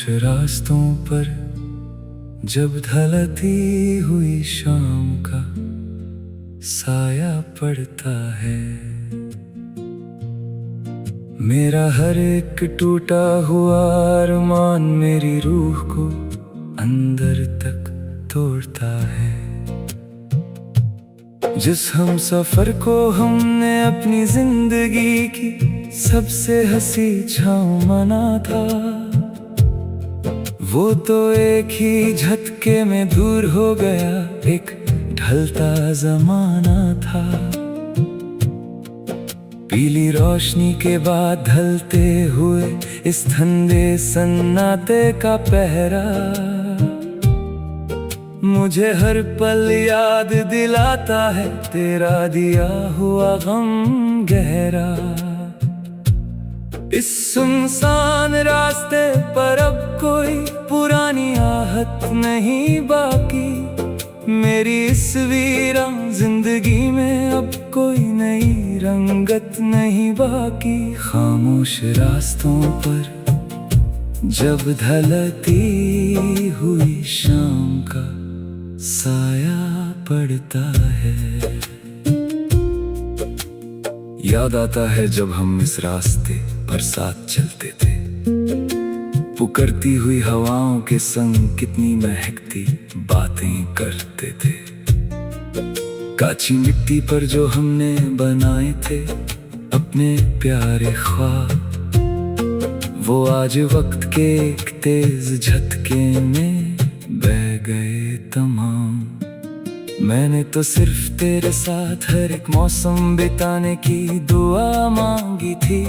रास्तों पर जब ढलती हुई शाम का साया पड़ता है, मेरा हर एक टूटा हुआ अरमान मेरी रूह को अंदर तक तोड़ता है। जिस हम सफर को हमने अपनी जिंदगी की सबसे हंसी छाँव माना था, वो तो एक ही झटके में दूर हो गया, एक ढलता जमाना था। पीली रोशनी के बाद ढलते हुए इस ठंडे सन्नाटे का पहरा मुझे हर पल याद दिलाता है तेरा दिया हुआ गम गहरा। इस सुनसान रास्ते पर अब कोई पुरानी आहट नहीं बाकी, मेरी इस वीरान जिंदगी में अब कोई नई रंगत नहीं बाकी। खामोश रास्तों पर जब ढलती हुई शाम का साया पड़ता है, याद आता है जब हम इस रास्ते पर साथ चलते थे, पुकरती हुई हवाओं के संग कितनी महकती बातें करते थे। काची मिट्टी पर जो हमने बनाए थे अपने प्यारे ख्वाब, वो आज वक्त के एक तेज झटके में बह गए तमाम। मैंने तो सिर्फ तेरे साथ हर एक मौसम बिताने की दुआ मांगी थी,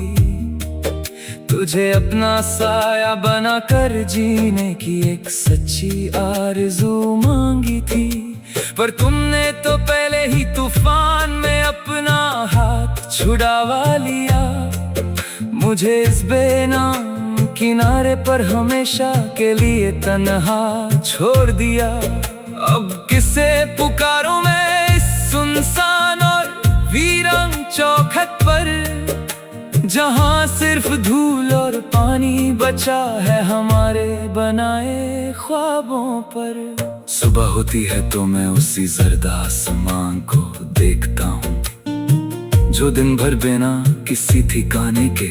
तुझे अपना साया बनाकर जीने की एक सच्ची आरज़ू मांगी थी। पर तुमने तो पहले ही तूफान में अपना हाथ छुड़ावा लिया, मुझे इस बेनाम किनारे पर हमेशा के लिए तन्हा छोड़ दिया। अब किसे पुकारूं मैं इस सुनसान और वीरान चौखट पर, जहां सिर्फ धूल और पानी बचा है हमारे बनाए ख्वाबों पर। सुबह होती है तो मैं उसी जर्द आसमान को देखता हूँ, जो दिन भर बिना किसी ठिकाने के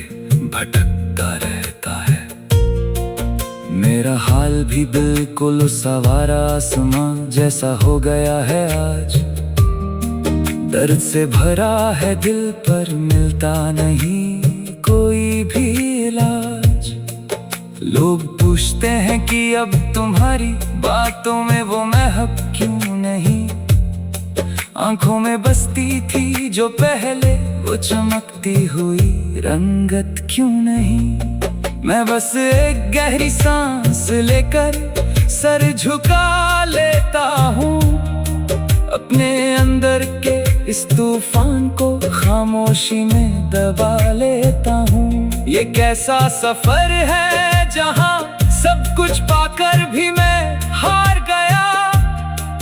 भटकता रहता है। मेरा हाल भी बिल्कुल उस आवारा आसमान जैसा हो गया है आज, दर्द से भरा है दिल पर मिलता नहीं कोई भी इलाज। लोग पूछते हैं कि अब तुम्हारी बातों में वो महक क्यों नहीं, आंखों में बसती थी जो पहले वो चमकती हुई रंगत क्यों नहीं। मैं बस एक गहरी सांस लेकर सर झुका लेता हूँ, अपने अंदर के इस तूफान को खामोशी में दबा लेता हूँ। ये कैसा सफर है जहाँ सब कुछ पाकर भी मैं हार गया,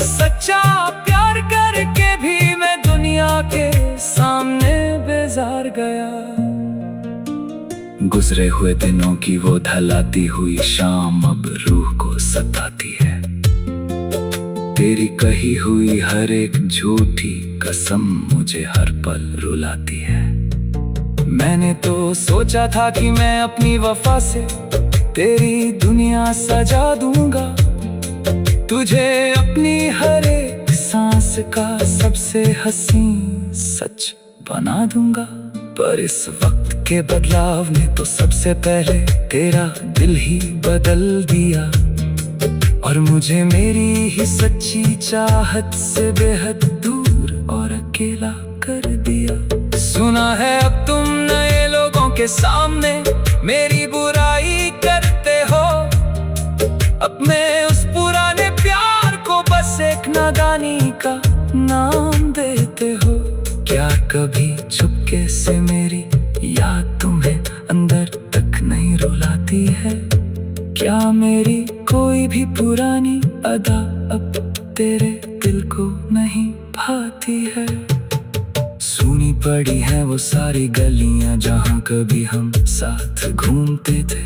सच्चा प्यार करके भी मैं दुनिया के सामने बेजार गया। गुजरे हुए दिनों की वो ढलाती हुई शाम अब रूह को सताती है, तेरी कही हुई हर एक झूठी कसम मुझे हर पल रुलाती है। मैंने तो सोचा था कि मैं अपनी वफा से तेरी दुनिया सजा दूंगा, तुझे अपनी हर एक सांस का सबसे हसीन सच बना दूंगा। पर इस वक्त के बदलाव ने तो सबसे पहले तेरा दिल ही बदल दिया, और मुझे मेरी ही सच्ची चाहत से बेहद दूर और अकेला कर दिया। सुना है अब तुम नए लोगों के सामने मेरी बुराई करते हो, अपने उस पुराने प्यार को बस एक नादानी का नाम देते हो। क्या कभी चुपके से मेरी याद तुम्हें अंदर तक नहीं रुलाती है, क्या मेरी कोई भी पुरानी अदा अब तेरे दिल को नहीं भाती है। सुनी पड़ी है वो सारी गलियां जहां कभी हम साथ घूमते थे,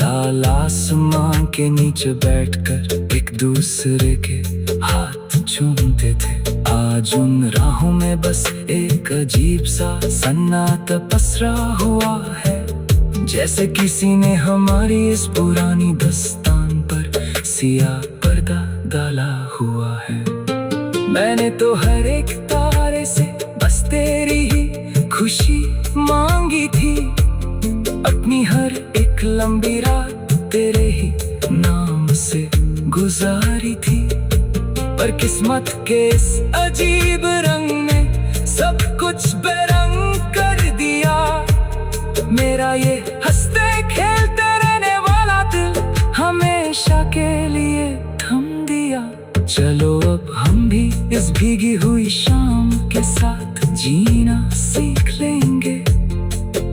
साल आसमां के नीचे बैठकर एक दूसरे के हाथ चूमते थे। आज उन राहों में बस एक अजीब सा सन्नाटा पसरा हुआ है, जैसे किसी ने हमारी इस पुरानी दास्तान पर सियाह पर्दा डाला हुआ है। मैंने तो हर एक तारे से बस तेरी ही खुशी मांगी थी, अपनी हर एक लंबी रात तेरे ही नाम से गुजारी थी। पर किस्मत के इस अजीब रंग ने सब कुछ बेरंग कर दिया। मेरा ये हंसते खेलते रहने वाला दिल हमेशा के लिए थम दिया। चलो अब हम भी इस भीगी हुई शाम के साथ जीना सीख लेंगे,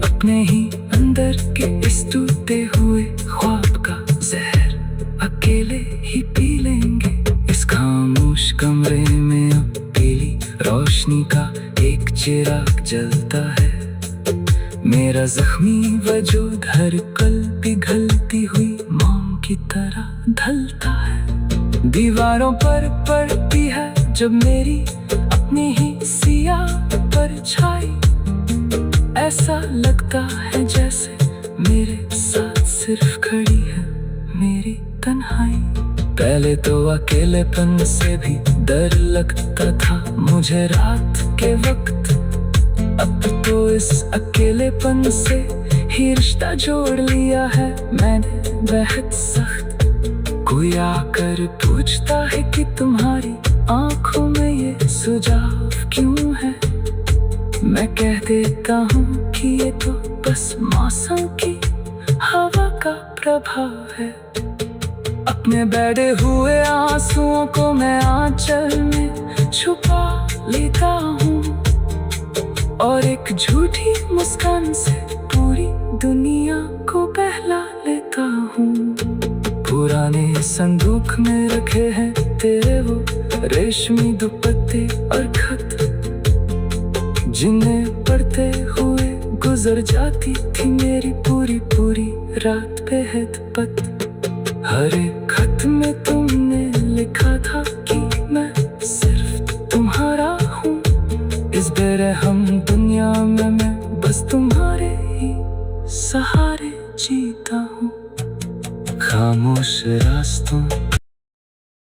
अपने ही अंदर के इस टूटे हुए ख्वाब का जहर अकेले ही पी लेंगे। इस खामोश कमरे में अब पीली रोशनी का एक चिराग जलता है। मेरा जख्मी वजूद हर पल पिघलती हुई मोम की तरह ढलता है। दीवारों पर पड़ती है जब मेरी अपनी ही सियाह परछाई, ऐसा लगता है जैसे मेरे साथ सिर्फ खड़ी है मेरी तन्हाई। पहले तो अकेलेपन से भी डर लगता था मुझे रात के वक्त, अब तो इस अकेलेपन से ही रिश्ता जोड़ लिया है मैंने बेहद सख्त। कोई आकर पूछता है कि तुम्हारी आंखों में ये सुझाव क्यों है, मैं कह देता हूँ कि ये तो बस मौसम की हवा का प्रभाव है। अपने बैठे हुए आंसुओं को मैं आंचल में छुपा लेता हूँ, और एक झूठी मुस्कान से पूरी दुनिया को बहला लेता हूँ। पुराने संदूक में रखे हैं तेरे वो रेशमी दुपट्टे और खत, जिन्हें पढ़ते हुए गुजर जाती थी मेरी पूरी पूरी रात बेहद पत। हर एक खत में तुम